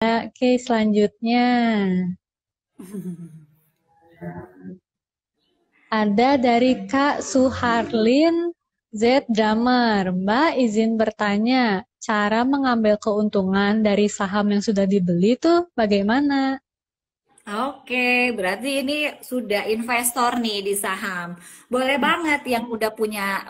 Oke, selanjutnya ada dari Kak Suharlin Z. Drummer. Mbak izin bertanya, cara mengambil keuntungan dari saham yang sudah dibeli tuh bagaimana? Oke, berarti ini sudah investor nih di saham. Boleh banget yang udah punya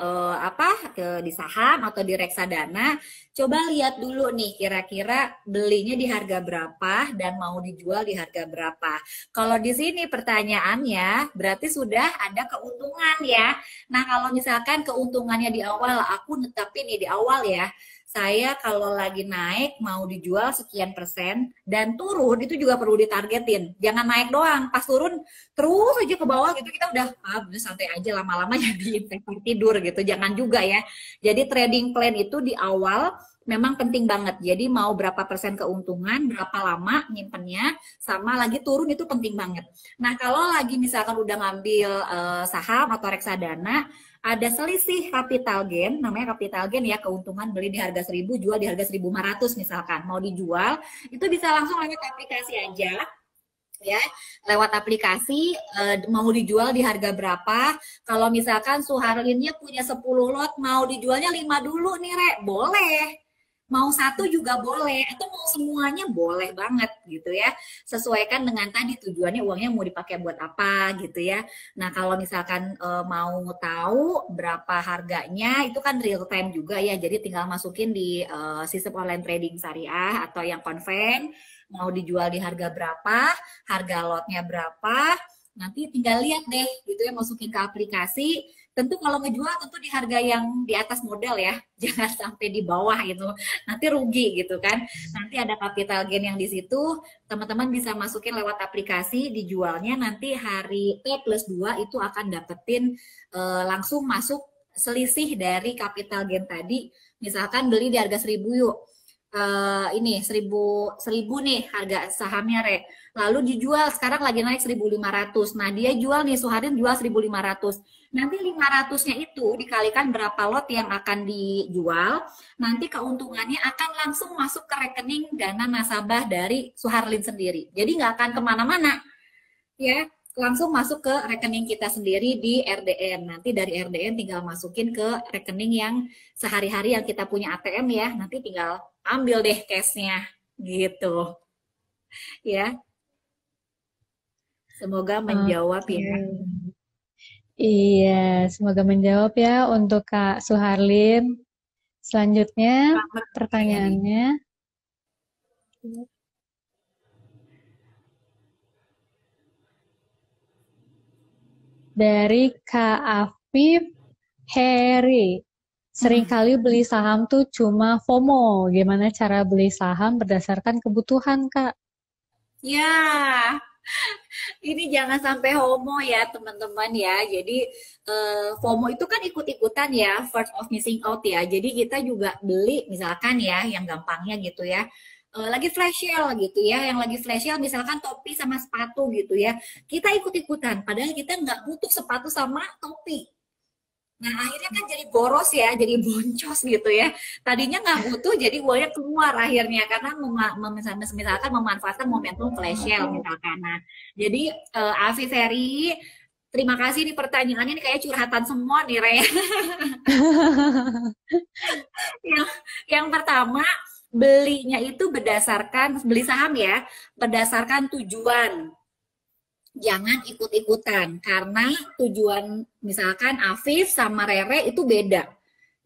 di saham atau di reksadana, coba lihat dulu nih kira-kira belinya di harga berapa dan mau dijual di harga berapa. Kalau di sini pertanyaannya berarti sudah ada keuntungan ya. Nah, kalau misalkan keuntungannya di awal, aku netapin nih di awal ya. Saya kalau lagi naik mau dijual sekian persen dan turun itu juga perlu ditargetin. Jangan naik doang, pas turun terus aja ke bawah gitu kita udah santai aja lama-lama jadi investor tidur gitu. Jangan juga ya. Jadi trading plan itu di awal memang penting banget. Jadi mau berapa persen keuntungan, berapa lama nyimpennya, sama lagi turun itu penting banget. Nah, kalau lagi misalkan udah ngambil saham atau reksadana, ada selisih capital gain, namanya capital gain ya, keuntungan beli di harga 1000, jual di harga 1500 misalkan, mau dijual, itu bisa langsung lewat aplikasi aja, ya, lewat aplikasi mau dijual di harga berapa. Kalau misalkan Suharlinnya punya 10 lot, mau dijualnya 5 dulu nih, Rek, boleh. Mau satu juga boleh, atau mau semuanya boleh banget gitu ya. Sesuaikan dengan tadi tujuannya uangnya mau dipakai buat apa gitu ya. Nah, kalau misalkan mau tahu berapa harganya, itu kan real time juga ya. Jadi tinggal masukin di sistem online trading syariah atau yang konven, mau dijual di harga berapa, harga lotnya berapa, nanti tinggal lihat deh gitu ya, masukin ke aplikasi. Tentu kalau ngejual tentu di harga yang di atas modal ya, jangan sampai di bawah gitu, nanti rugi gitu kan. Nanti ada capital gain yang di situ, teman-teman bisa masukin lewat aplikasi, dijualnya nanti hari T+2 itu akan dapetin langsung masuk selisih dari capital gain tadi. Misalkan beli di harga 1000 yuk, ini 1000 nih harga sahamnya Re. Lalu dijual sekarang lagi naik 1500. Nah, dia jual nih Suharin jual 1500. Nanti 500-nya itu dikalikan berapa lot yang akan dijual, nanti keuntungannya akan langsung masuk ke rekening dana nasabah dari Suharlin sendiri. Jadi nggak akan kemana-mana, ya, langsung masuk ke rekening kita sendiri di RDN. Nanti dari RDN tinggal masukin ke rekening yang sehari-hari yang kita punya ATM ya. Nanti tinggal ambil deh cashnya gitu. Ya, semoga menjawab Oke. ya. Iya, semoga menjawab ya untuk Kak Suharlin. Selanjutnya Selamat Eri. pertanyaannya dari Kak Afif Heri. Seringkali beli saham tuh cuma FOMO. Gimana cara beli saham berdasarkan kebutuhan, Kak? Ya, ini jangan sampai homo ya teman-teman ya. Jadi FOMO itu kan ikut-ikutan ya, first of missing out ya. Jadi kita juga beli misalkan ya, yang gampangnya gitu ya. Lagi flash sale gitu ya, yang lagi flash sale misalkan topi sama sepatu gitu ya. Kita ikut-ikutan, padahal kita nggak butuh sepatu sama topi. Nah, akhirnya kan jadi boros ya, jadi boncos gitu ya. Tadinya nggak butuh, jadi uangnya keluar akhirnya karena misalkan memanfaatkan momentum flash sale misalkan. Nah, jadi Afi Ferry, terima kasih nih pertanyaannya ini kayak curhatan semua nih, Re. Yang, yang pertama, belinya itu berdasarkan beli saham ya, berdasarkan tujuan, jangan ikut-ikutan karena tujuan misalkan Afif sama Rere itu beda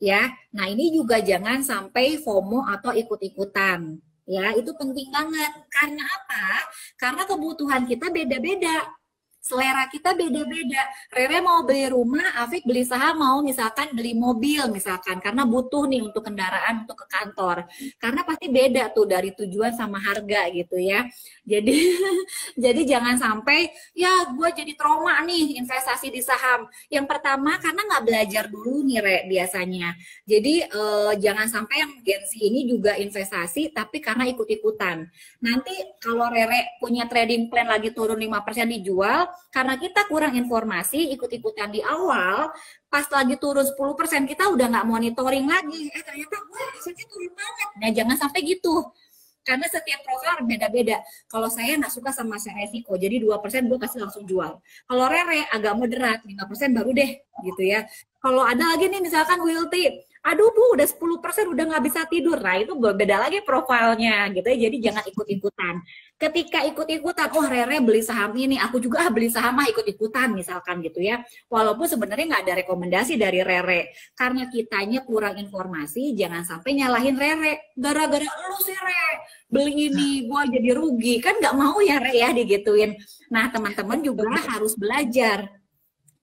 ya. Nah, ini juga jangan sampai FOMO atau ikut-ikutan. Ya, itu penting banget. Karena apa? Karena kebutuhan kita beda-beda. Selera kita beda-beda. Rere mau beli rumah, Afif beli saham mau misalkan beli mobil misalkan karena butuh nih untuk kendaraan untuk ke kantor. Karena pasti beda tuh dari tujuan sama harga gitu ya. Jadi jadi jangan sampai ya gue jadi trauma nih investasi di saham. Yang pertama karena nggak belajar dulu nih Re biasanya. Jadi jangan sampai yang Gen Z ini juga investasi tapi karena ikut-ikutan. Nanti kalau Rere punya trading plan lagi turun 5% dijual, karena kita kurang informasi, ikut-ikutan di awal, pas lagi turun 10% kita udah nggak monitoring lagi. Ternyata gue hasilnya turun banget. Nah, jangan sampai gitu. Karena setiap profil beda-beda. Kalau saya nggak suka sama share resiko, jadi 2% gue kasih langsung jual. Kalau Rere agak moderat, 5% baru deh gitu ya. Kalau ada lagi nih misalkan Wilty, aduh Bu udah 10% udah nggak bisa tidur. Nah itu beda lagi profilnya gitu ya, jadi jangan ikut-ikutan. Ketika ikut-ikutan, oh Rere beli saham ini, aku juga beli saham ikut-ikutan misalkan gitu ya. Walaupun sebenarnya nggak ada rekomendasi dari Rere. Karena kitanya kurang informasi, jangan sampai nyalahin Rere. Gara-gara lu sih Re, beli ini, gua jadi rugi. Kan nggak mau ya Re ya digituin. Nah teman-teman juga harus belajar.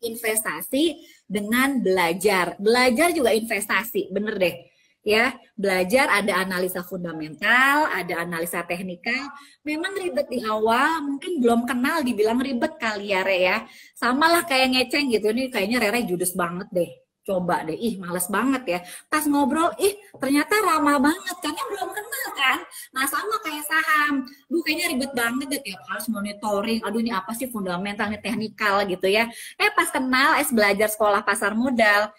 Investasi dengan belajar. Belajar juga investasi, bener deh. Ya, belajar ada analisa fundamental, ada analisa teknikal. Memang ribet di awal, mungkin belum kenal dibilang ribet kali ya, Re ya. Sama lah kayak ngeceng gitu nih, kayaknya Rere judes banget deh. Coba deh, ih males banget ya. Pas ngobrol, ih ternyata ramah banget, karena belum kenal kan. Nah sama kayak saham, duh kayaknya ribet banget deh, tiap harus monitoring. Aduh ini apa sih fundamentalnya teknikal gitu ya. Pas kenal, belajar sekolah pasar modal,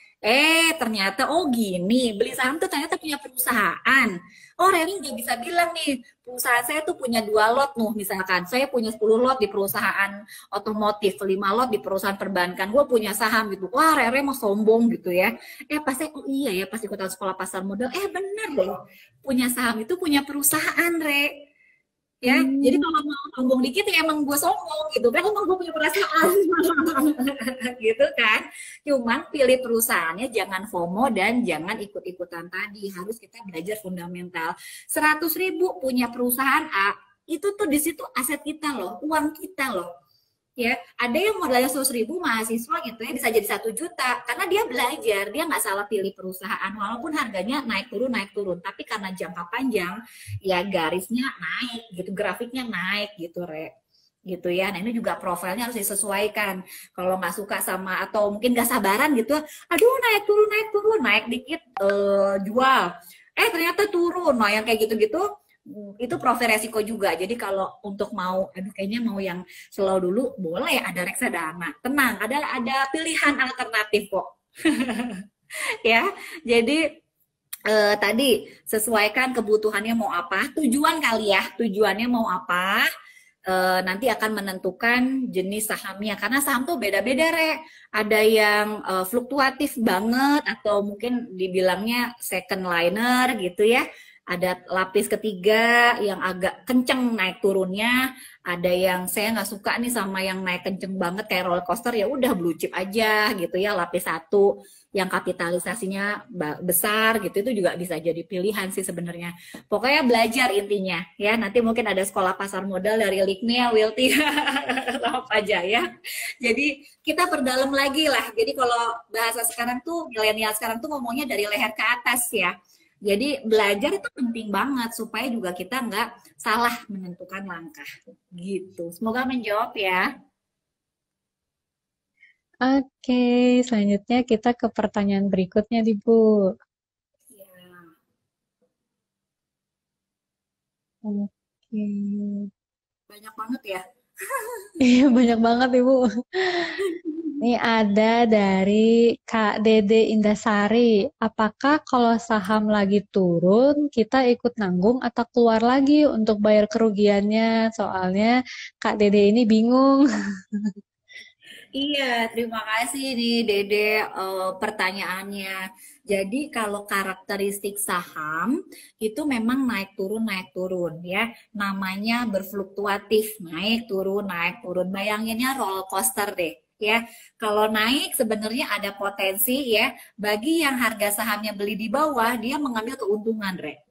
ternyata oh gini, beli saham tuh ternyata punya perusahaan. Oh Reni udah bisa bilang nih, perusahaan saya tuh punya 2 lot nih, misalkan. Saya punya 10 lot di perusahaan otomotif, 5 lot di perusahaan perbankan. Gue punya saham gitu. Wah Rere mau sombong gitu ya. Pasti, oh iya ya, pas ikutan sekolah pasar modal. Bener loh, punya saham itu punya perusahaan, Re. Ya, jadi kalau mau sombong dikit ya emang gue sombong gitu kan, emang gue punya perasaan gitu kan. Cuman pilih perusahaannya jangan FOMO dan jangan ikut-ikutan tadi. Harus kita belajar fundamental. 100.000 punya perusahaan A, itu tuh di situ aset kita loh, uang kita loh. Ya, ada yang modalnya 100.000 mahasiswa gitu ya bisa jadi 1 juta karena dia belajar, dia nggak salah pilih perusahaan walaupun harganya naik turun, tapi karena jangka panjang ya garisnya naik gitu, grafiknya naik gitu Re. Gitu ya. Nah ini juga profilnya harus disesuaikan. Kalau nggak suka sama atau mungkin nggak sabaran gitu, aduh naik turun, naik dikit jual. Ternyata turun. Nah yang kayak gitu-gitu itu profil resiko juga. Jadi kalau untuk mau, aduh kayaknya mau yang slow dulu, boleh ada reksadana. Tenang, ada pilihan alternatif kok. Ya, jadi tadi sesuaikan kebutuhannya mau apa, tujuan kali ya, tujuannya mau apa. Nanti akan menentukan jenis sahamnya karena saham tuh beda-beda Re, ada yang fluktuatif banget atau mungkin dibilangnya second liner gitu ya, ada lapis ketiga yang agak kenceng naik turunnya, ada yang saya nggak suka nih sama yang naik kenceng banget kayak roller coaster, ya udah blue chip aja gitu ya, lapis 1 yang kapitalisasinya besar gitu, itu juga bisa jadi pilihan sih sebenarnya. Pokoknya belajar intinya ya. Nanti mungkin ada sekolah pasar modal dari Likmia, Wilty, apa aja ya. Jadi kita perdalam lagi lah. Jadi kalau bahasa sekarang tuh milenial sekarang tuh ngomongnya dari leher ke atas ya. Jadi belajar itu penting banget supaya juga kita nggak salah menentukan langkah gitu. Semoga menjawab ya. Oke, selanjutnya kita ke pertanyaan berikutnya, Bu. Ya. Oke. Banyak banget ya. Iya, banyak banget, Ibu. Ini ada dari Kak Dede Indasari. Apakah kalau saham lagi turun, kita ikut nanggung atau keluar lagi untuk bayar kerugiannya? Soalnya Kak Dede ini bingung. Iya, terima kasih nih Dede pertanyaannya. Jadi kalau karakteristik saham itu memang naik turun ya. Namanya berfluktuatif, naik turun, naik turun. Bayanginnya roller coaster deh ya. Kalau naik sebenarnya ada potensi ya bagi yang harga sahamnya beli di bawah dia mengambil keuntungan, Re.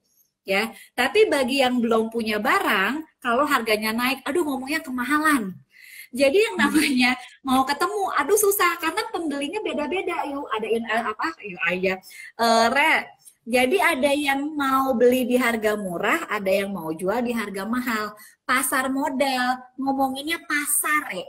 Ya, tapi bagi yang belum punya barang, kalau harganya naik, aduh ngomongnya kemahalan. Jadi yang namanya mau ketemu, aduh susah karena pembelinya beda-beda. Yuk ada apa? Yuk aja. Re. Jadi ada yang mau beli di harga murah, ada yang mau jual di harga mahal. Pasar modal, ngomonginnya pasar, Re.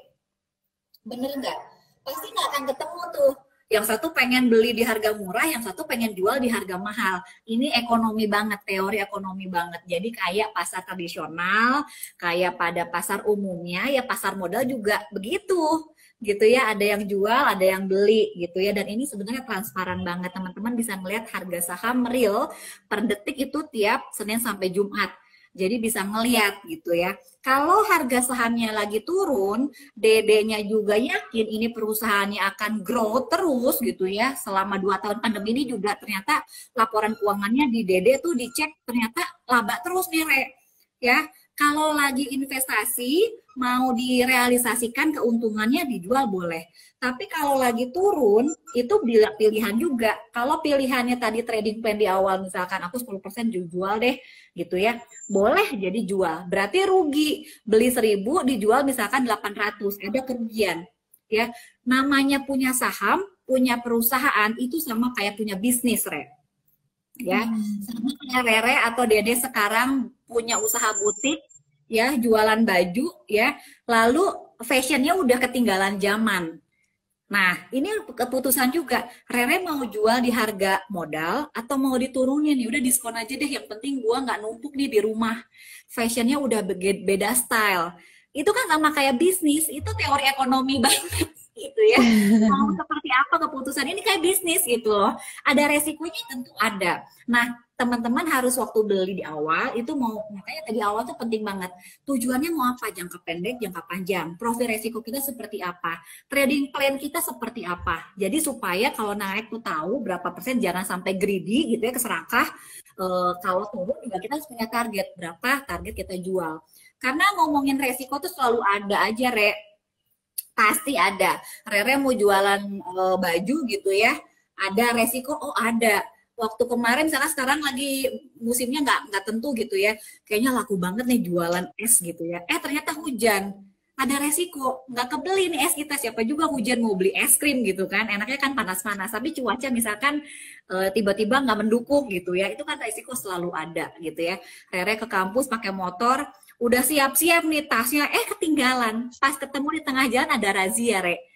Bener nggak? Pasti nggak akan ketemu tuh. Yang satu pengen beli di harga murah, yang satu pengen jual di harga mahal. Ini ekonomi banget, teori ekonomi banget. Jadi kayak pasar tradisional, kayak pada pasar umumnya, ya pasar modal juga begitu. Gitu ya, ada yang jual, ada yang beli gitu ya. Dan ini sebenarnya transparan banget. Teman-teman bisa melihat harga saham real per detik itu tiap Senin sampai Jumat. Jadi bisa ngeliat gitu ya. Kalau harga sahamnya lagi turun, DD-nya juga yakin ini perusahaannya akan grow terus gitu ya. Selama 2 tahun pandemi ini juga ternyata laporan keuangannya di DD tuh dicek ternyata laba terus nih, Re. Ya, kalau lagi investasi mau direalisasikan keuntungannya dijual boleh. Tapi kalau lagi turun, itu pilihan juga. Kalau pilihannya tadi trading plan di awal, misalkan aku 10% jual deh, gitu ya. Boleh jadi jual. Berarti rugi. Beli 1.000, dijual misalkan 800. Ada kerugian. Ya, namanya punya saham, punya perusahaan, itu sama kayak punya bisnis, Re. Ya, sama kayak Rere atau Dede sekarang punya usaha butik, ya, jualan baju, ya. Lalu fashionnya udah ketinggalan zaman. Nah, ini keputusan juga. Rere mau jual di harga modal atau mau diturunin? Ya udah diskon aja deh. Yang penting gua nggak numpuk nih di rumah. Fashionnya udah beda style. Itu kan sama kayak bisnis. Itu teori ekonomi banget gitu ya. Mau seperti apa keputusan ini kayak bisnis gitu loh. Ada resikonya tentu ada. Nah, teman-teman harus waktu beli di awal itu mau makanya tadi awal tuh penting banget. Tujuannya mau apa? Jangka pendek, jangka panjang. Profil resiko kita seperti apa? Trading plan kita seperti apa. Jadi supaya kalau naik tuh tahu berapa persen, jangan sampai greedy gitu ya, keserakah. Kalau turun juga kita harus punya target, berapa target kita jual. Karena ngomongin resiko tuh selalu ada aja, Re. Pasti ada. Rere mau jualan baju gitu ya, ada resiko, oh ada. Waktu kemarin misalnya sekarang lagi musimnya nggak tentu gitu ya, kayaknya laku banget nih jualan es gitu ya. Ternyata hujan, ada resiko, nggak kebeli nih es kita, siapa juga hujan mau beli es krim gitu kan, enaknya kan panas-panas, tapi cuaca misalkan tiba-tiba nggak mendukung gitu ya, itu kan resiko selalu ada gitu ya. Rere ke kampus pakai motor, udah siap-siap nih tasnya, ketinggalan, pas ketemu di tengah jalan ada razia, Re.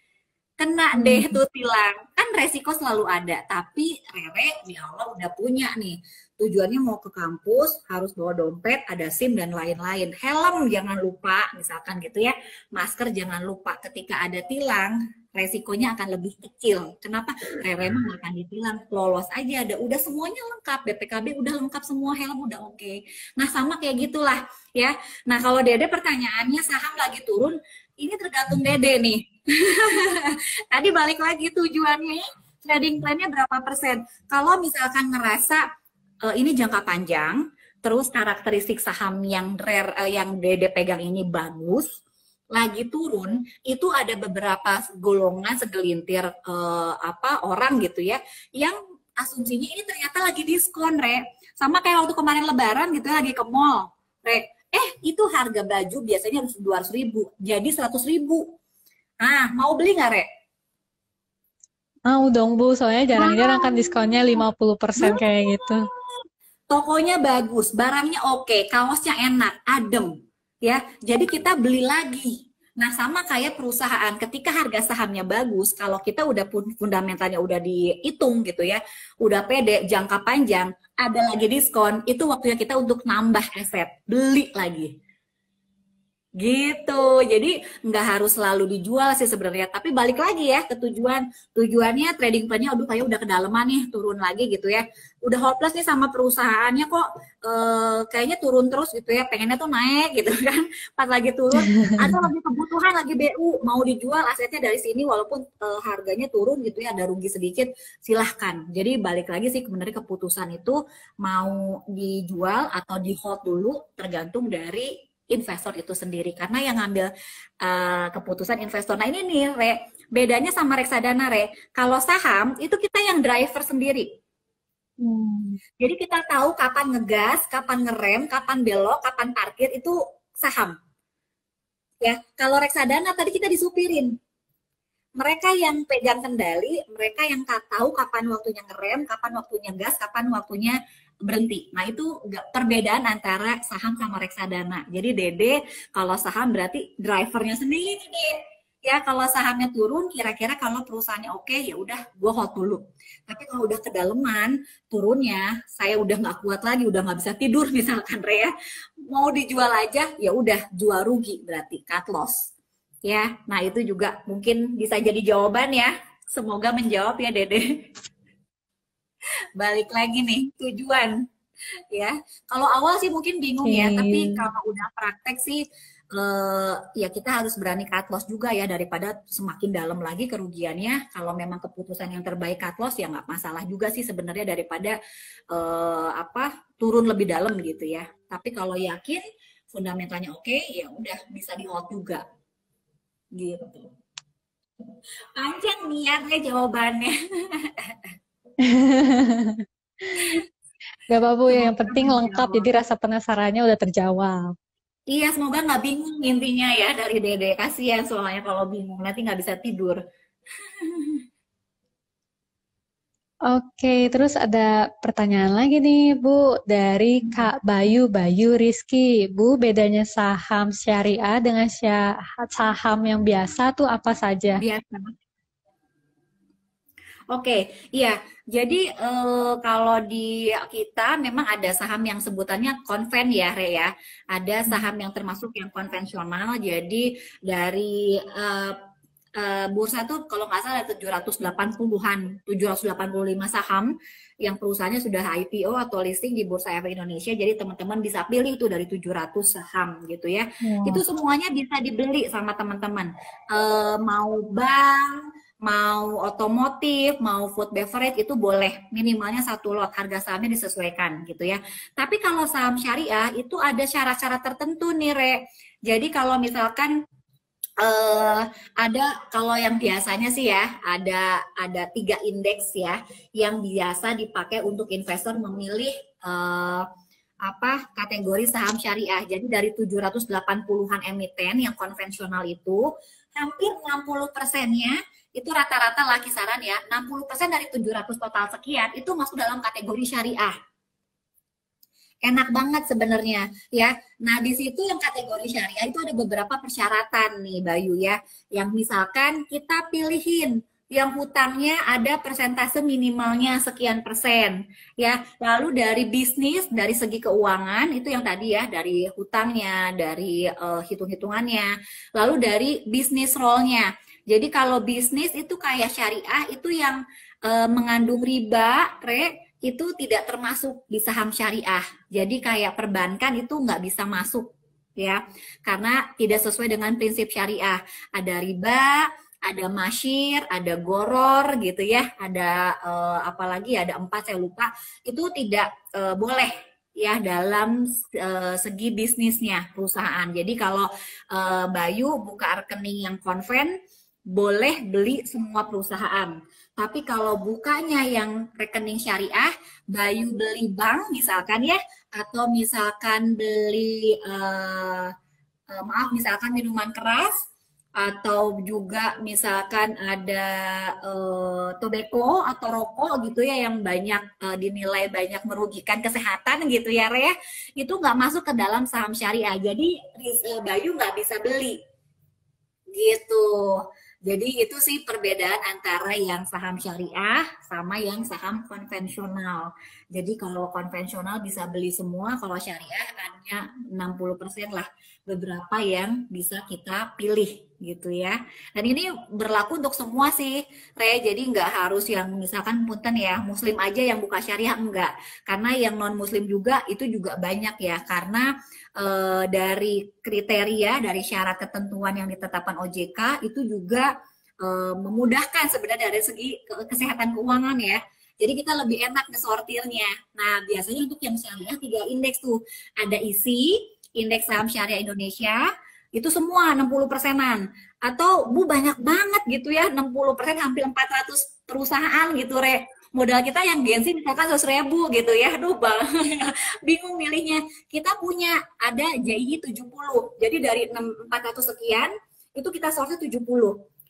Kena deh tuh tilang. Kan resiko selalu ada, tapi Rere di Allah udah punya nih. Tujuannya mau ke kampus, harus bawa dompet, ada SIM dan lain-lain. Helm jangan lupa, misalkan gitu ya. Masker jangan lupa. Ketika ada tilang, resikonya akan lebih kecil. Kenapa? Rere mah akan ditilang, lolos aja ada. Udah semuanya lengkap, BPKB udah lengkap semua, helm udah oke. Nah, sama kayak gitulah ya. Nah, kalau Dede pertanyaannya saham lagi turun, ini tergantung Dede nih. Tadi balik lagi tujuannya, trading plan-nya berapa persen. Kalau misalkan ngerasa ini jangka panjang, terus karakteristik saham yang rare, yang Dede pegang ini bagus, lagi turun, itu ada beberapa golongan segelintir orang gitu ya, yang asumsinya ini ternyata lagi diskon, Re. Sama kayak waktu kemarin Lebaran gitu, lagi ke mall, Re. Itu harga baju biasanya 200.000, jadi 100.000. Ah, mau beli nggak, Re? Mau dong, Bu. Soalnya jarang-jarang kan diskonnya 50% Wow. kayak gitu. Tokonya bagus, barangnya oke, kaosnya enak, adem. Ya, jadi kita beli lagi. Nah, sama kayak perusahaan, ketika harga sahamnya bagus, kalau kita udah fundamentalnya udah dihitung gitu ya, udah pede, jangka panjang, ada lagi diskon, itu waktunya kita untuk nambah aset, beli lagi. Gitu, jadi nggak harus selalu dijual sih sebenarnya. Tapi balik lagi ya ke tujuan. Tujuannya trading plan-nya, aduh kayak udah kedalaman nih, turun lagi gitu ya. Udah hopeless nih sama perusahaannya kok, kayaknya turun terus gitu ya. Pengennya tuh naik gitu kan. Pas lagi turun, atau lagi kebutuhan, lagi BU, mau dijual asetnya dari sini walaupun harganya turun gitu ya, ada rugi sedikit, silahkan. Jadi balik lagi sih sebenarnya keputusan itu mau dijual atau di hold dulu tergantung dari investor itu sendiri, karena yang ngambil keputusan investor. Nah ini nih, Re, bedanya sama reksadana, Re. Kalau saham itu kita yang driver sendiri. Jadi kita tahu kapan ngegas, kapan ngerem, kapan belok, kapan parkir, itu saham. Ya, kalau reksadana tadi kita disupirin. Mereka yang pegang kendali, mereka yang tahu kapan waktunya ngerem, kapan waktunya gas, kapan waktunya berhenti. Nah, itu perbedaan antara saham sama reksadana. Jadi Dede kalau saham berarti drivernya sendiri nih. Ya, kalau sahamnya turun, kira-kira kalau perusahaannya oke, ya udah gue hold dulu. Tapi kalau udah kedalaman, turunnya, saya udah nggak kuat lagi, udah nggak bisa tidur misalkan, Re, ya. Mau dijual aja, ya udah jual rugi berarti cut loss. Ya, nah itu juga mungkin bisa jadi jawaban ya. Semoga menjawab ya, Dede. Balik lagi nih, tujuan. Ya. Kalau awal sih mungkin bingung ya, tapi Oke. kalau udah praktek sih ya kita harus berani cut loss juga ya daripada semakin dalam lagi kerugiannya. Kalau memang keputusan yang terbaik cut loss ya nggak masalah juga sih sebenarnya daripada apa turun lebih dalam gitu ya. Tapi kalau yakin fundamentalnya oke, ya udah bisa di hold juga gitu. Panjang niatnya jawabannya. Gak apa-apa ya, yang Semoga penting lengkap, jadi menjawab. rasa penasarannya udah terjawab. Iya, semoga nggak bingung intinya ya dari Dede. Kasihan soalnya kalau bingung nanti nggak bisa tidur. Oke, terus ada pertanyaan lagi nih, Bu, dari Kak Bayu Bayu Rizky. Bu, bedanya saham syariah dengan saham yang biasa tuh apa saja? Biasa. Oke, iya. Jadi kalau di kita memang ada saham yang sebutannya konven ya, Re ya. Ada saham yang termasuk yang konvensional. Jadi dari bursa tuh kalau nggak salah ada 780-an, 785 saham yang perusahaannya sudah IPO atau listing di Bursa Efek Indonesia. Jadi teman-teman bisa pilih itu dari 700 saham gitu ya. Wah, Itu semuanya bisa dibeli sama teman-teman. Mau bank, mau otomotif, mau food beverage itu boleh minimalnya satu lot harga sahamnya disesuaikan gitu ya. Tapi kalau saham syariah itu ada syarat-syarat tertentu nih Re. Jadi kalau misalkan ada kalau yang biasanya sih ya ada 3 indeks ya yang biasa dipakai untuk investor memilih apa kategori saham syariah. Jadi dari 780-an emiten yang konvensional itu hampir 60%-nya itu rata-rata lah kisaran ya 60% dari 700 total sekian itu masuk dalam kategori syariah. Enak banget sebenarnya ya. Nah, di situ yang kategori syariah itu ada beberapa persyaratan nih Bayu ya. Yang misalkan kita pilihin yang hutangnya ada persentase minimalnya sekian persen ya. Lalu dari bisnis, dari segi keuangan itu yang tadi ya, dari hutangnya, dari hitung-hitungannya, lalu dari bisnis role-nya. Jadi kalau bisnis itu kayak syariah itu yang mengandung riba, itu tidak termasuk di saham syariah. Jadi kayak perbankan itu nggak bisa masuk ya, karena tidak sesuai dengan prinsip syariah. Ada riba, ada masyir, ada goror gitu ya, ada apalagi ada 4 saya lupa. Itu tidak boleh ya dalam segi bisnisnya perusahaan. Jadi kalau Bayu buka rekening yang konven, boleh beli semua perusahaan. Tapi kalau bukanya yang rekening syariah, Bayu beli bank misalkan ya, atau misalkan beli maaf misalkan minuman keras, atau juga misalkan ada tobacco atau rokok gitu ya yang banyak dinilai banyak merugikan kesehatan gitu ya Re, itu nggak masuk ke dalam saham syariah. Jadi Bayu nggak bisa beli gitu. Jadi itu sih perbedaan antara yang saham syariah sama yang saham konvensional. Jadi kalau konvensional bisa beli semua, kalau syariah hanya 60% lah beberapa yang bisa kita pilih gitu ya. Dan ini berlaku untuk semua sih, Re. Jadi nggak harus yang misalkan punten ya, muslim aja yang buka syariah enggak. Karena yang non muslim juga itu juga banyak ya. Karena dari kriteria, dari syarat ketentuan yang ditetapkan OJK itu juga memudahkan sebenarnya dari segi kesehatan keuangan ya. Jadi kita lebih enak ngesortirnya. Nah, biasanya untuk yang syariah 3 indeks tuh. Ada ISI, Indeks Saham Syariah Indonesia, itu semua 60%-an. Atau Bu banyak banget gitu ya, 60% hampir 400 perusahaan gitu, Re. Modal kita yang gengsi misalkan 100.000 gitu ya, aduh bang, bingung milihnya. Kita punya ada JII 70, jadi dari 400 sekian, itu kita source 70.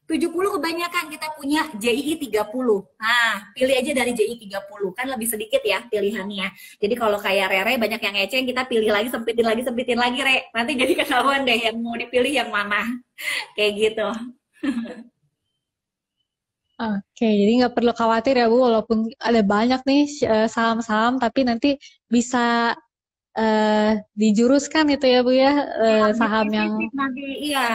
70 kebanyakan kita punya JII 30. Nah, pilih aja dari JII 30. Kan lebih sedikit ya pilihannya. Jadi kalau kayak Rere banyak yang ngeceng, kita pilih lagi, sempitin lagi, Re. Nanti jadi ketahuan deh yang mau dipilih yang mana. Kayak gitu. oke, jadi nggak perlu khawatir ya Bu, walaupun ada banyak nih saham-saham, tapi nanti bisa dijuruskan itu ya Bu ya, Iya, lebih saham yang spesifik nanti, iya.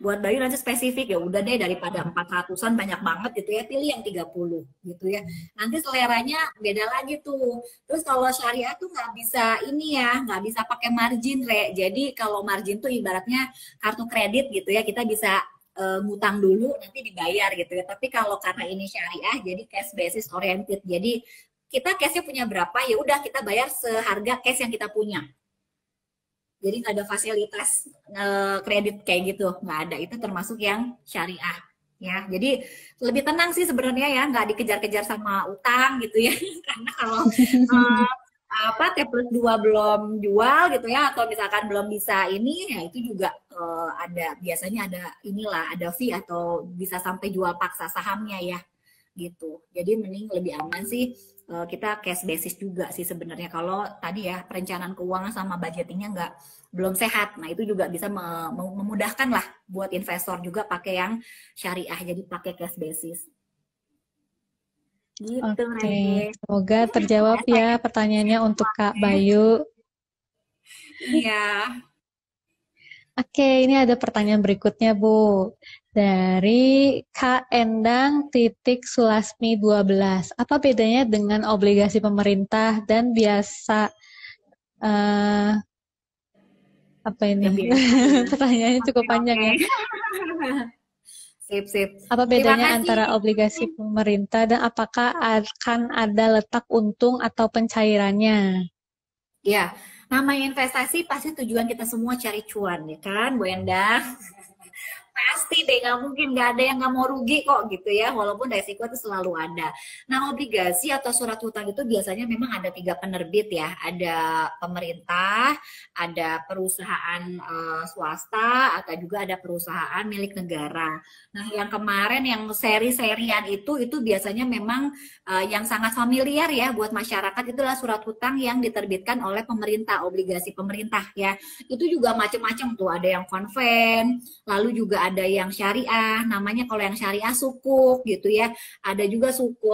Buat Bayu nanti spesifik, ya udah deh daripada 400-an banyak banget gitu ya, pilih yang 30 gitu ya. Nanti seleranya beda lagi tuh. Terus kalau syariah tuh nggak bisa ini ya, nggak bisa pakai margin, Re. Jadi kalau margin tuh ibaratnya kartu kredit gitu ya, kita bisa ngutang dulu nanti dibayar gitu ya. Tapi kalau karena ini syariah, jadi cash basis oriented. Jadi kita cashnya punya berapa, ya udah kita bayar seharga cash yang kita punya. Jadi nggak ada fasilitas kredit kayak gitu, nggak ada. Itu termasuk yang syariah, ya. Jadi lebih tenang sih sebenarnya ya, nggak dikejar-kejar sama utang gitu ya. Karena kalau uh, apa T+2 belum jual gitu ya, atau misalkan belum bisa ini, ya itu juga ada biasanya ada inilah ada fee atau bisa sampai jual paksa sahamnya ya gitu. Jadi mending lebih aman sih kita cash basis juga sih sebenarnya kalau tadi ya perencanaan keuangan sama budgetingnya nggak belum sehat. Nah itu juga bisa memudahkan lah buat investor juga pakai yang syariah jadi pakai cash basis. Gitu oke. Re. Semoga terjawab ya Saya pertanyaannya untuk Kak Bayu. iya. Oke, ini ada pertanyaan berikutnya, Bu. Dari Kak Endang titik Sulasmi 12. Apa bedanya dengan obligasi pemerintah dan biasa eh, apa ini? Yang biasa ya. Pertanyaannya cukup Oke, panjang oke. ya. Sip, sip. Apa Terima bedanya kasih. antara obligasi pemerintah dan apakah akan ada letak untung atau pencairannya? Ya, namanya investasi pasti tujuan kita semua cari cuan, ya kan, Bu Endah? Pasti deh, nggak mungkin nggak ada yang nggak mau rugi kok gitu ya, walaupun resiko itu selalu ada. Nah, obligasi atau surat hutang itu biasanya memang ada tiga penerbit ya, ada pemerintah, ada perusahaan swasta, atau juga ada perusahaan milik negara. Nah, yang kemarin yang seri-serian itu biasanya memang yang sangat familiar ya buat masyarakat itulah surat hutang yang diterbitkan oleh pemerintah, obligasi pemerintah ya. Itu juga macam-macam tuh, ada yang konven, lalu juga ada yang syariah, namanya kalau yang syariah sukuk gitu ya. Ada juga suku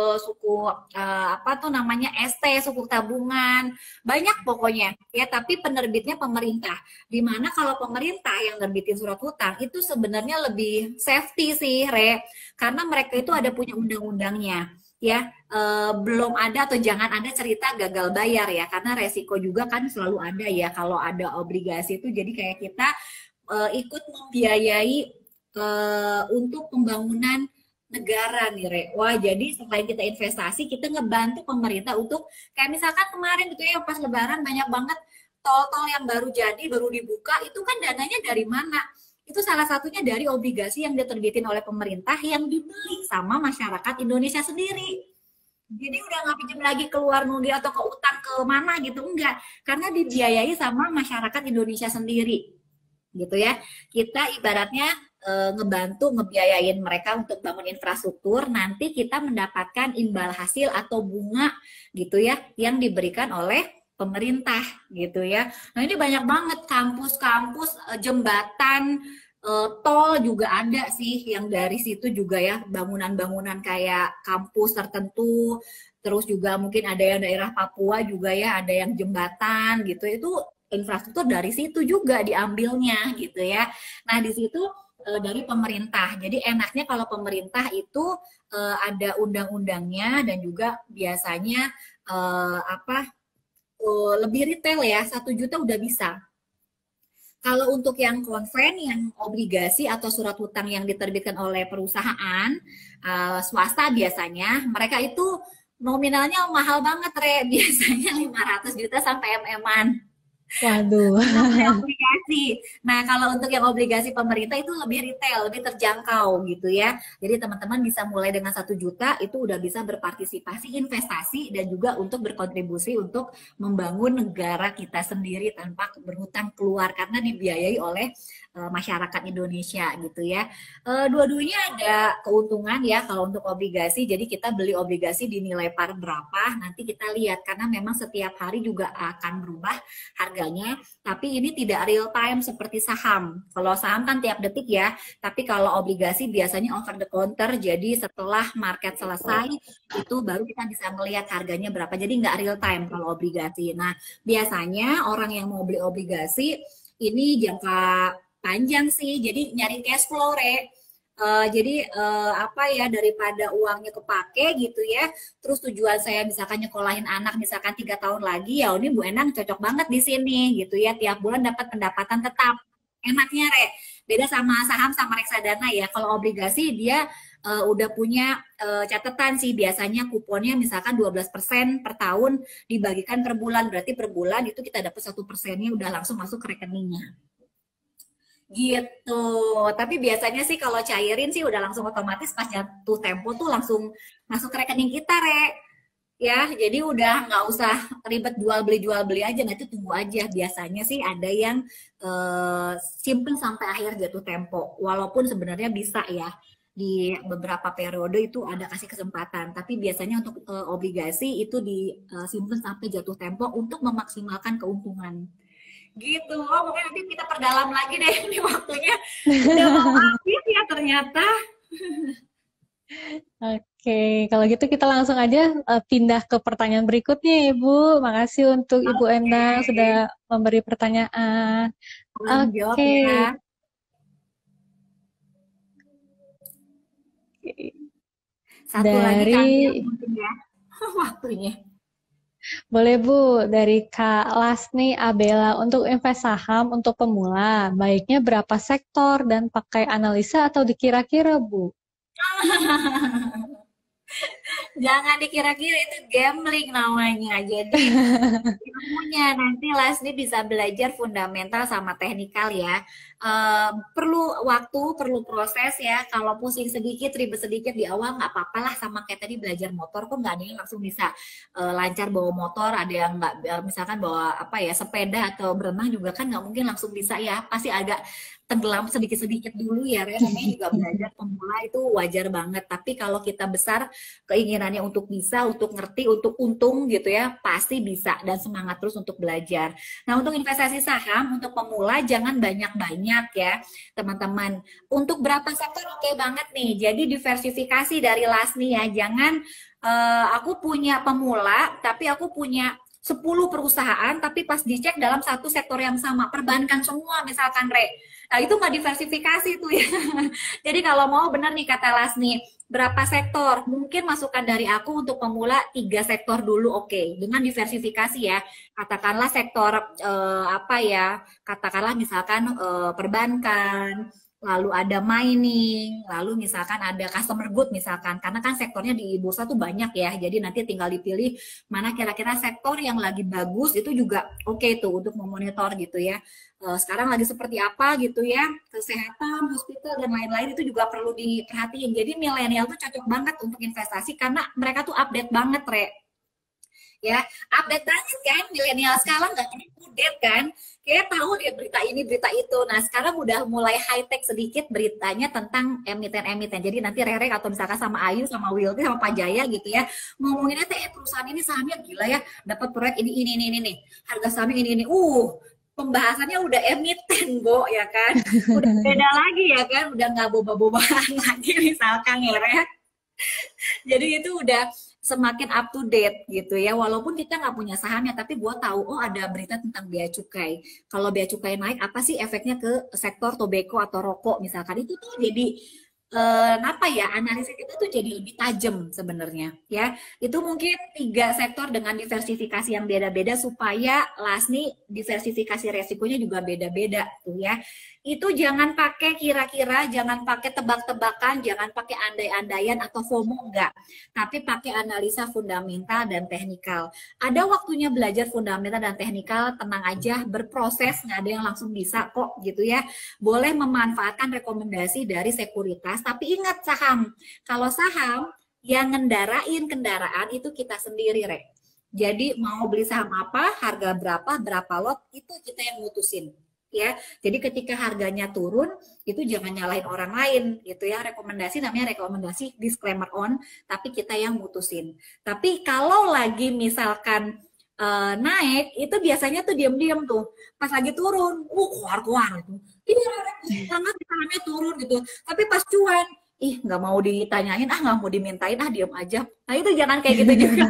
apa tuh namanya ST, sukuk tabungan. Banyak pokoknya ya, tapi penerbitnya pemerintah. Dimana kalau pemerintah yang nerbitin surat hutang itu sebenarnya lebih safety sih, Re. Karena mereka itu ada punya undang-undangnya ya, belum ada atau jangan ada cerita gagal bayar ya, karena resiko juga kan selalu ada ya kalau ada obligasi itu, jadi kayak kita ikut membiayai untuk pembangunan negara nih, Re. Wah, jadi selain kita investasi, kita ngebantu pemerintah untuk kayak misalkan kemarin gitu ya, pas Lebaran banyak banget tol-tol yang baru jadi, baru dibuka, itu kan dananya dari mana? Itu salah satunya dari obligasi yang diterbitin oleh pemerintah yang dibeli sama masyarakat Indonesia sendiri. Jadi udah nggak pinjam lagi ke luar negeri atau ke utang ke mana gitu, enggak. Karena dibiayai sama masyarakat Indonesia sendiri gitu ya. Kita ibaratnya ngebantu ngebiayain mereka untuk bangun infrastruktur, nanti kita mendapatkan imbal hasil atau bunga gitu ya yang diberikan oleh pemerintah gitu ya. Nah, ini banyak banget kampus-kampus, jembatan, tol juga ada sih yang dari situ juga ya, bangunan-bangunan kayak kampus tertentu, terus juga mungkin ada yang daerah Papua juga ya, ada yang jembatan gitu. Itu infrastruktur dari situ juga diambilnya gitu ya. Nah, di situ dari pemerintah. Jadi enaknya kalau pemerintah itu ada undang-undangnya dan juga biasanya apa lebih retail ya, 1 juta udah bisa. Kalau untuk yang konven, yang obligasi atau surat hutang yang diterbitkan oleh perusahaan swasta biasanya, mereka itu nominalnya mahal banget, Re. Biasanya 500 juta sampai MM-an. Waduh. Namanya obligasi. Nah, kalau untuk yang obligasi pemerintah itu lebih retail, lebih terjangkau gitu ya. Jadi teman-teman bisa mulai dengan 1 juta, itu udah bisa berpartisipasi investasi dan juga untuk berkontribusi untuk membangun negara kita sendiri tanpa berhutang keluar karena dibiayai oleh masyarakat Indonesia gitu ya. Dua-duanya ada keuntungan ya kalau untuk obligasi. Jadi kita beli obligasi di nilai par berapa, nanti kita lihat karena memang setiap hari juga akan berubah harganya. Tapi ini tidak real time seperti saham. Kalau saham kan tiap detik ya, tapi kalau obligasi biasanya over the counter. Jadi setelah market selesai itu baru kita bisa melihat harganya berapa. Jadi nggak real time kalau obligasi. Nah, biasanya orang yang mau beli obligasi ini jangka panjang sih, jadi nyari cash flow, Re. Jadi apa ya, daripada uangnya kepake gitu ya, terus tujuan saya misalkan nyekolahin anak misalkan 3 tahun lagi, ya ini Bu Endang cocok banget di sini gitu ya, tiap bulan dapat pendapatan tetap. Enaknya, Re, beda sama saham sama reksadana ya. Kalau obligasi dia udah punya catatan sih, biasanya kuponnya misalkan 12% per tahun dibagikan per bulan, berarti per bulan itu kita dapat 1%-nya udah langsung masuk ke rekeningnya. Gitu. Tapi biasanya sih kalau cairin sih udah langsung otomatis pas jatuh tempo tuh langsung masuk ke rekening kita, Re. Ya, jadi udah nggak usah ribet jual beli aja, nanti tunggu aja. Biasanya sih ada yang simpen sampai akhir jatuh tempo. Walaupun sebenarnya bisa ya di beberapa periode itu ada kasih kesempatan, tapi biasanya untuk obligasi itu disimpan sampai jatuh tempo untuk memaksimalkan keuntungan. Gitu. Oh, mungkin nanti kita perdalam lagi deh, ini waktunya udah mau habis ya ternyata. Oke, kalau gitu kita langsung aja pindah ke pertanyaan berikutnya, Ibu. Makasih untuk Ibu Endang sudah memberi pertanyaan. Tolong jawab Oke. ya. Satu lagi Dari kali ya mungkin ya waktunya. Boleh Bu, dari Kak Lasni Abela, untuk invest saham untuk pemula, baiknya berapa sektor dan pakai analisa atau dikira-kira Bu? Jangan dikira-kira itu gambling namanya. Jadi ilmunya nanti Lasni bisa belajar fundamental sama teknikal ya. Perlu waktu, perlu proses ya. Kalau pusing sedikit, ribet sedikit di awal nggak apa-apa lah, sama kayak tadi belajar motor kok nggak ada yang langsung bisa lancar bawa motor, ada yang nggak misalkan bawa apa ya sepeda atau berenang juga kan nggak mungkin langsung bisa ya. Pasti agak tenggelam sedikit-sedikit dulu ya, Ren. Namanya juga belajar pemula itu wajar banget. Tapi kalau kita besar keinginannya untuk bisa, untuk ngerti, untuk untung gitu ya, pasti bisa dan semangat terus untuk belajar. Nah, untuk investasi saham untuk pemula jangan banyak-banyak ya, teman-teman. Untuk berapa sektor oke banget nih. Jadi diversifikasi dari Lasni ya. Jangan aku punya pemula tapi aku punya 10 perusahaan tapi pas dicek dalam satu sektor yang sama, perbankan semua misalkan, Re. Nah, itu nggak diversifikasi tuh ya. Jadi kalau mau benar nih kata Lasni, berapa sektor? Mungkin masukan dari aku untuk pemula 3 sektor dulu, oke. Dengan diversifikasi ya. Katakanlah sektor apa ya? Katakanlah misalkan perbankan, lalu ada mining, lalu misalkan ada customer good misalkan. Karena kan sektornya di bursa tuh banyak ya. Jadi nanti tinggal dipilih mana kira-kira sektor yang lagi bagus, itu juga oke tuh untuk memonitor gitu ya. Sekarang lagi seperti apa gitu ya, kesehatan, hospital dan lain-lain itu juga perlu diperhatiin. Jadi milenial tuh cocok banget untuk investasi karena mereka tuh update banget, Re. Ya, update banget kan, milenial sekarang nggak pernah update kan, kayak tahu deh berita ini berita itu. Nah, sekarang udah mulai high tech sedikit beritanya tentang emiten-emiten. Jadi nanti Rere atau misalkan sama Ayu sama Wilty sama Pak Jaya gitu ya, ngomonginnya teh perusahaan ini sahamnya gila ya, dapat proyek ini nih, harga sahamnya ini pembahasannya udah emiten, Bo, ya kan? Udah beda lagi ya kan? Udah nggak boba-bobaan lagi misalkan ya, Re. Jadi itu udah semakin up to date gitu ya. Walaupun kita nggak punya sahamnya, tapi gue tahu, oh ada berita tentang bea cukai. Kalau bea cukai naik, apa sih efeknya ke sektor tobacco atau rokok misalkan? Itu tuh jadi apa ya, analisis kita tuh jadi lebih tajam sebenarnya ya. Itu mungkin 3 sektor dengan diversifikasi yang beda-beda supaya Lasni diversifikasi resikonya juga beda-beda tuh ya. Itu jangan pakai kira-kira, jangan pakai tebak-tebakan, jangan pakai andai-andaian atau FOMO, enggak. Tapi pakai analisa fundamental dan teknikal. Ada waktunya belajar fundamental dan teknikal, tenang aja, berproses, nggak ada yang langsung bisa kok gitu ya. Boleh memanfaatkan rekomendasi dari sekuritas, tapi ingat saham. Kalau saham yang ngendarain kendaraan itu kita sendiri, Re. Jadi mau beli saham apa, harga berapa lot, itu kita yang mutusin. ya. Jadi ketika harganya turun, itu jangan nyalahin orang lain gitu ya. Rekomendasi namanya rekomendasi disclaimer on, tapi kita yang mutusin. Tapi kalau lagi misalkan naik, itu biasanya tuh diam-diam tuh. Pas lagi turun, keluar-keluar gitu. Ini sangat sahamnya turun gitu. Tapi pas cuan, ih nggak mau ditanyain, nggak mau dimintain, diam aja. Nah itu jangan kayak gitu juga.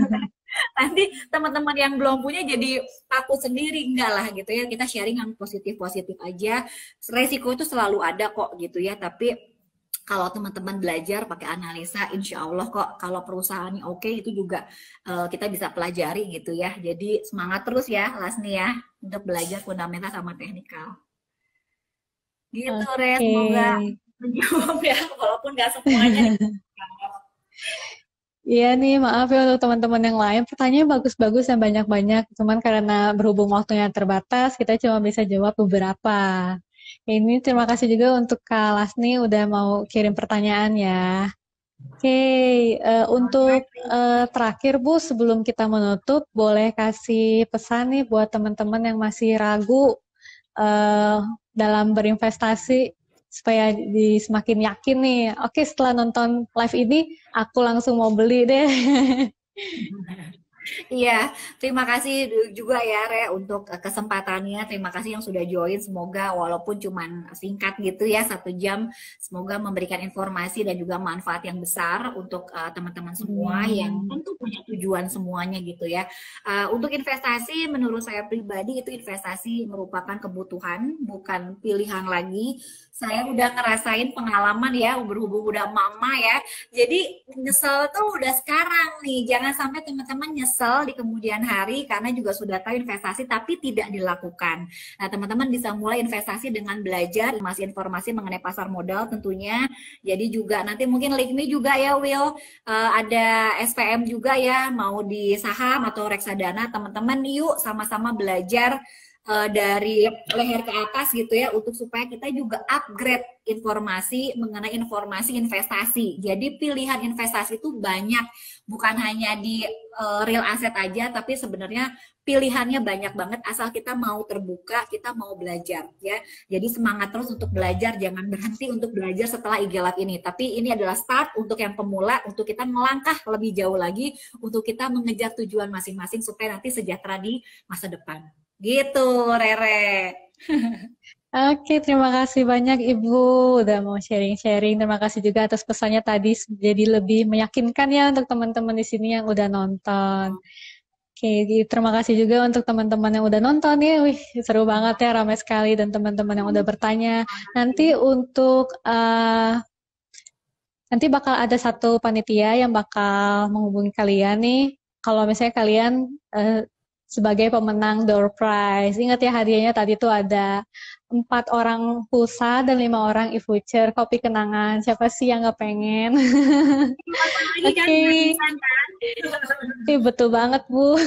Nanti teman-teman yang belum punya jadi takut sendiri, enggak lah gitu ya, kita sharing yang positif-positif aja. Resiko itu selalu ada kok gitu ya, tapi kalau teman-teman belajar pakai analisa, insya Allah kok kalau perusahaannya oke itu juga kita bisa pelajari gitu ya. Jadi semangat terus ya Lasni ya untuk belajar fundamental sama teknikal. Gitu Re, Oke. semoga menjawab ya, walaupun nggak semuanya. Iya nih, maaf ya untuk teman-teman yang lain. Pertanyaan bagus-bagus dan banyak-banyak. Cuman karena berhubung waktunya terbatas, kita cuma bisa jawab beberapa. Ini terima kasih juga untuk Kak Lasni udah mau kirim pertanyaan ya. Oke, untuk terakhir Bu, sebelum kita menutup, boleh kasih pesan nih buat teman-teman yang masih ragu dalam berinvestasi supaya semakin yakin nih. Oke, setelah nonton live ini, aku langsung mau beli deh. Iya, terima kasih juga ya Re untuk kesempatannya. Terima kasih yang sudah join. Semoga walaupun cuman singkat gitu ya 1 jam, semoga memberikan informasi dan juga manfaat yang besar untuk teman-teman semua yang tentu punya tujuan semuanya gitu ya. Untuk investasi, menurut saya pribadi itu investasi merupakan kebutuhan, bukan pilihan lagi. Saya udah ngerasain pengalaman ya, berhubung udah mama ya. Jadi nyesel tuh udah sekarang nih. Jangan sampai teman-teman nyesel di kemudian hari karena juga sudah tahu investasi tapi tidak dilakukan. Nah, teman-teman bisa mulai investasi dengan belajar informasi-informasi mengenai pasar modal tentunya. Jadi juga nanti mungkin Likmi juga ya Will, ada SPM juga ya, mau di saham atau reksadana, teman-teman yuk sama-sama belajar dari leher ke atas gitu ya, untuk supaya kita juga upgrade informasi mengenai informasi investasi. Jadi pilihan investasi itu banyak, bukan hanya di real asset aja, tapi sebenarnya pilihannya banyak banget asal kita mau terbuka, kita mau belajar ya. Jadi semangat terus untuk belajar, jangan berhenti untuk belajar setelah IG Live ini. Tapi ini adalah start untuk yang pemula, untuk kita melangkah lebih jauh lagi, untuk kita mengejar tujuan masing-masing supaya nanti sejahtera di masa depan. Gitu, Rere. Oke, terima kasih banyak Ibu udah mau sharing-sharing. Terima kasih juga atas pesannya tadi jadi lebih meyakinkan ya untuk teman-teman di sini yang udah nonton. Oke, terima kasih juga untuk teman-teman yang udah nonton ya. Wih, seru banget ya, ramai sekali dan teman-teman yang udah bertanya. Nanti untuk nanti bakal ada satu panitia yang bakal menghubungi kalian nih. Kalau misalnya kalian sebagai pemenang door prize. Ingat ya hadiahnya tadi tuh ada 4 orang pulsa dan 5 orang e-voucher kopi kenangan. Siapa sih yang nggak pengen? Oke, okay, betul banget Bu.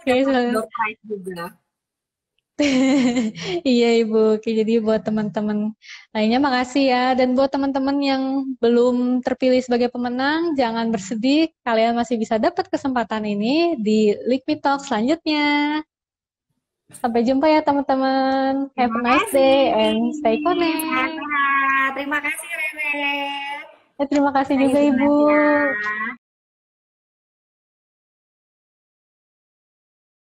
Oke, juga. Iya Ibu. Oke, jadi buat teman-teman lainnya makasih ya. Dan buat teman-teman yang belum terpilih sebagai pemenang, jangan bersedih. Kalian masih bisa dapat kesempatan ini di Liquid Talk selanjutnya. Sampai jumpa ya teman-teman. Have a nice day and stay connected. Terima kasih Rere. Terima kasih juga Ibu.